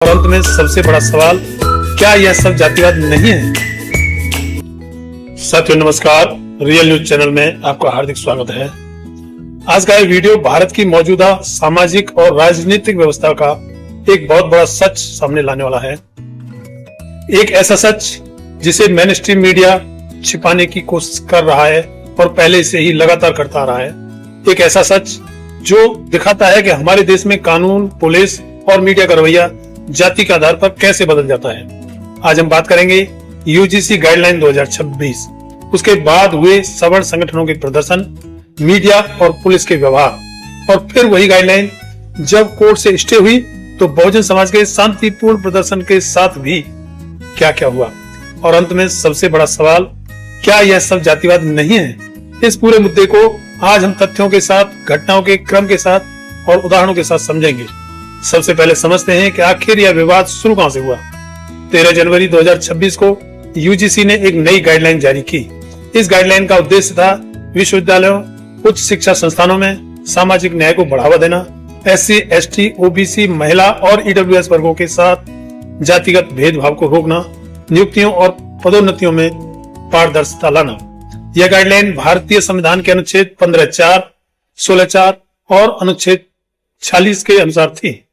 और अंत में सबसे बड़ा सवाल, क्या यह सब जातिवाद नहीं है? साथियों नमस्कार, रियल न्यूज चैनल में आपका हार्दिक स्वागत है। आज का यह वीडियो भारत की मौजूदा सामाजिक और राजनीतिक व्यवस्था का एक बहुत बड़ा सच सामने लाने वाला है। एक ऐसा सच जिसे मेन स्ट्रीम मीडिया छिपाने की कोशिश कर रहा है और पहले से ही लगातार करता आ रहा है। एक ऐसा सच जो दिखाता है कि हमारे देश में कानून, पुलिस और मीडिया का रवैया जाति के आधार पर कैसे बदल जाता है। आज हम बात करेंगे यूजीसी गाइडलाइन 2026, उसके बाद हुए सवर्ण संगठनों के प्रदर्शन, मीडिया और पुलिस के व्यवहार, और फिर वही गाइडलाइन जब कोर्ट से स्टे हुई तो बहुजन समाज के शांतिपूर्ण प्रदर्शन के साथ भी क्या क्या हुआ, और अंत में सबसे बड़ा सवाल, क्या यह सब जातिवाद नहीं है? इस पूरे मुद्दे को आज हम तथ्यों के साथ, घटनाओं के क्रम के साथ और उदाहरणों के साथ समझेंगे। सबसे पहले समझते हैं कि आखिर यह विवाद शुरू कहां से हुआ। 13 जनवरी 2026 को यूजीसी ने एक नई गाइडलाइन जारी की। इस गाइडलाइन का उद्देश्य था विश्वविद्यालयों, उच्च शिक्षा संस्थानों में सामाजिक न्याय को बढ़ावा देना, SC, ST, OBC, महिला और EWS वर्गों के साथ जातिगत भेदभाव को रोकना, नियुक्तियों और पदोन्नतियों में पारदर्शिता लाना। यह गाइडलाइन भारतीय संविधान के अनुच्छेद 15(4), 16(4) और अनुच्छेद 46 के अनुसार थी,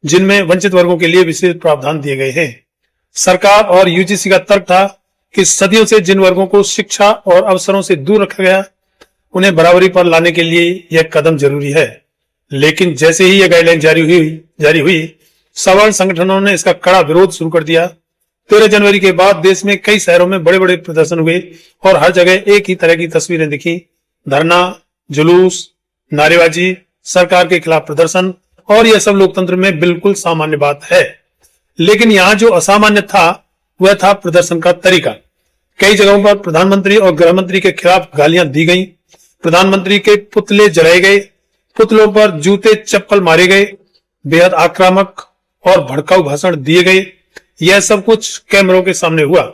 जिनमें वंचित वर्गों के लिए विशेष प्रावधान दिए गए हैं। सरकार और यूजीसी का तर्क था कि सदियों से जिन वर्गों को शिक्षा और अवसरों से दूर रखा गया, उन्हें बराबरी पर लाने के लिए यह कदम जरूरी है। लेकिन जैसे ही यह गाइडलाइन जारी हुई, सवर्ण संगठनों ने इसका कड़ा विरोध शुरू कर दिया। 13 जनवरी के बाद देश में कई शहरों में बड़े बड़े प्रदर्शन हुए और हर जगह एक ही तरह की तस्वीरें दिखी। धरना, जुलूस, नारेबाजी, सरकार के खिलाफ प्रदर्शन, और यह सब लोकतंत्र में बिल्कुल सामान्य बात है। लेकिन यहाँ जो असामान्य था वह था प्रदर्शन का तरीका। कई जगहों पर प्रधानमंत्री और गृह मंत्री के खिलाफ गालियां दी गईं, प्रधानमंत्री के पुतले जलाए गए, पुतलों पर जूते चप्पल मारे गए, बेहद आक्रामक और भड़काऊ भाषण दिए गए। यह सब कुछ कैमरों के सामने हुआ।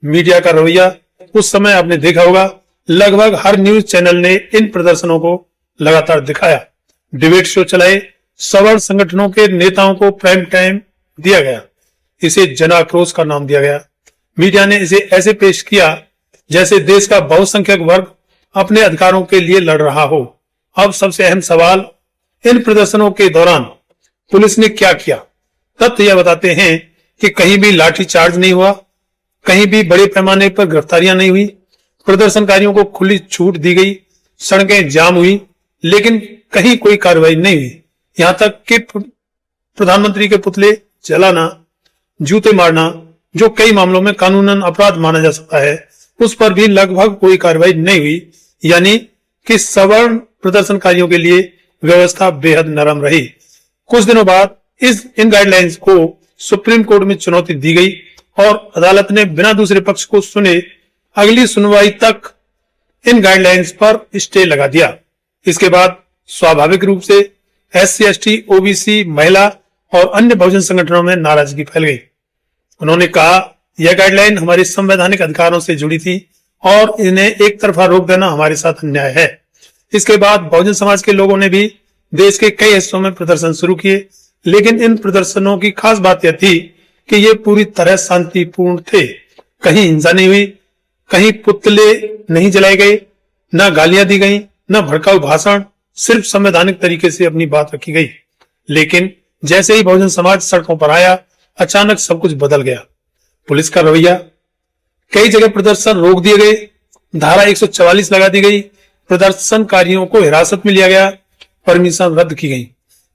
मीडिया का रवैया उस समय आपने देखा होगा, लगभग हर न्यूज चैनल ने इन प्रदर्शनों को लगातार दिखाया। डिबेट शो चलाए, सवर्ण संगठनों के नेताओं को प्राइम टाइम दिया गया। इसे जन आक्रोश का नाम दिया गया। मीडिया ने इसे ऐसे पेश किया जैसे देश का बहुसंख्यक वर्ग अपने अधिकारों के लिए लड़ रहा हो। अब सबसे अहम सवाल, इन प्रदर्शनों के दौरान पुलिस ने क्या किया? तथ्य यह बताते हैं कि कहीं भी लाठीचार्ज नहीं हुआ, कहीं भी बड़े पैमाने पर गिरफ्तारियां नहीं हुई, प्रदर्शनकारियों को खुली छूट दी गई, सड़कें जाम हुई, लेकिन कहीं कोई कार्रवाई नहीं हुई। यहां तक कि प्रधानमंत्री के पुतले जलाना, जूते मारना, जो कई मामलों में कानूनन अपराध माना जा सकता है, उस पर भी लगभग कोई कार्रवाई नहीं हुई। यानी कि सवर्ण प्रदर्शनकारियों के लिए व्यवस्था बेहद नरम रही। कुछ दिनों बाद इन गाइडलाइंस को सुप्रीम कोर्ट में चुनौती दी गई और अदालत ने बिना दूसरे पक्ष को सुने अगली सुनवाई तक इन गाइडलाइंस पर स्टे लगा दिया। इसके बाद स्वाभाविक रूप से SC, ST, OBC, महिला और अन्य बहुजन संगठनों में नाराजगी फैल गई। उन्होंने कहा, यह गाइडलाइन हमारे संवैधानिक अधिकारों से जुड़ी थी और इन्हें एक तरफा रोक देना हमारे साथ अन्याय है। इसके बाद बहुजन समाज के लोगों ने भी देश के कई हिस्सों में प्रदर्शन शुरू किए, लेकिन इन प्रदर्शनों की खास बात यह थी कि ये पूरी तरह शांतिपूर्ण थे। कहीं हिंसा नहीं हुई, कहीं पुतले नहीं जलाए गए, न गालियां दी गई, न भड़काऊ भाषण, सिर्फ संवैधानिक तरीके से अपनी बात रखी गई। लेकिन जैसे ही बहुजन समाज सड़कों पर आया, अचानक सब कुछ बदल गया। पुलिस का रवैया, कई जगह प्रदर्शन रोक दिए गए, धारा 144 लगा दी गई, प्रदर्शनकारियों को हिरासत में लिया गया, परमिशन रद्द की गई।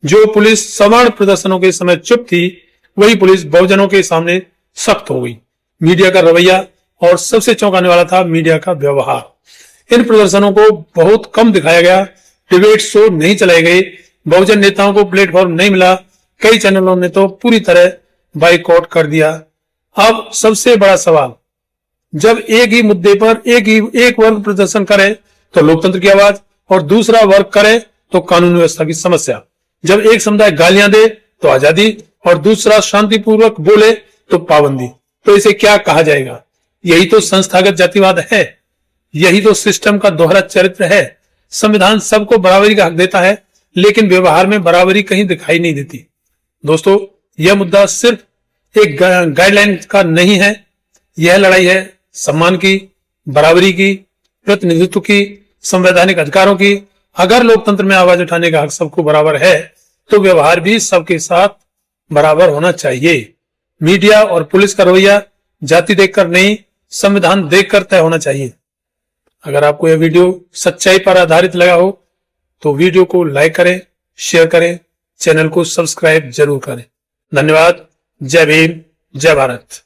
जो पुलिस सवर्ण प्रदर्शनों के समय चुप थी, वही पुलिस बहुजनों के सामने सख्त हो गई। मीडिया का रवैया, और सबसे चौंकाने वाला था मीडिया का व्यवहार। इन प्रदर्शनों को बहुत कम दिखाया गया, डिबेट शो नहीं चलाए गए, बहुजन नेताओं को प्लेटफॉर्म नहीं मिला, कई चैनलों ने तो पूरी तरह बाइकआउट कर दिया। अब सबसे बड़ा सवाल, जब एक ही मुद्दे पर एक वर्ग प्रदर्शन करे तो लोकतंत्र की आवाज, और दूसरा वर्ग करे तो कानून व्यवस्था की समस्या। जब एक समुदाय गालियां दे तो आजादी, और दूसरा शांतिपूर्वक बोले तो पाबंदी, तो इसे क्या कहा जाएगा? यही तो संस्थागत जातिवाद है, यही तो सिस्टम का दोहरा चरित्र है। संविधान सबको बराबरी का हक देता है, लेकिन व्यवहार में बराबरी कहीं दिखाई नहीं देती। दोस्तों, यह मुद्दा सिर्फ एक गाइडलाइन का नहीं है, यह लड़ाई है सम्मान की, बराबरी की, प्रतिनिधित्व की, संवैधानिक अधिकारों की। अगर लोकतंत्र में आवाज उठाने का हक सबको बराबर है तो व्यवहार भी सबके साथ बराबर होना चाहिए। मीडिया और पुलिस का रवैया जाति देखकर नहीं, संविधान देखकर तय होना चाहिए। अगर आपको यह वीडियो सच्चाई पर आधारित लगा हो तो वीडियो को लाइक करें, शेयर करें, चैनल को सब्सक्राइब जरूर करें। धन्यवाद। जय भीम, जय भारत।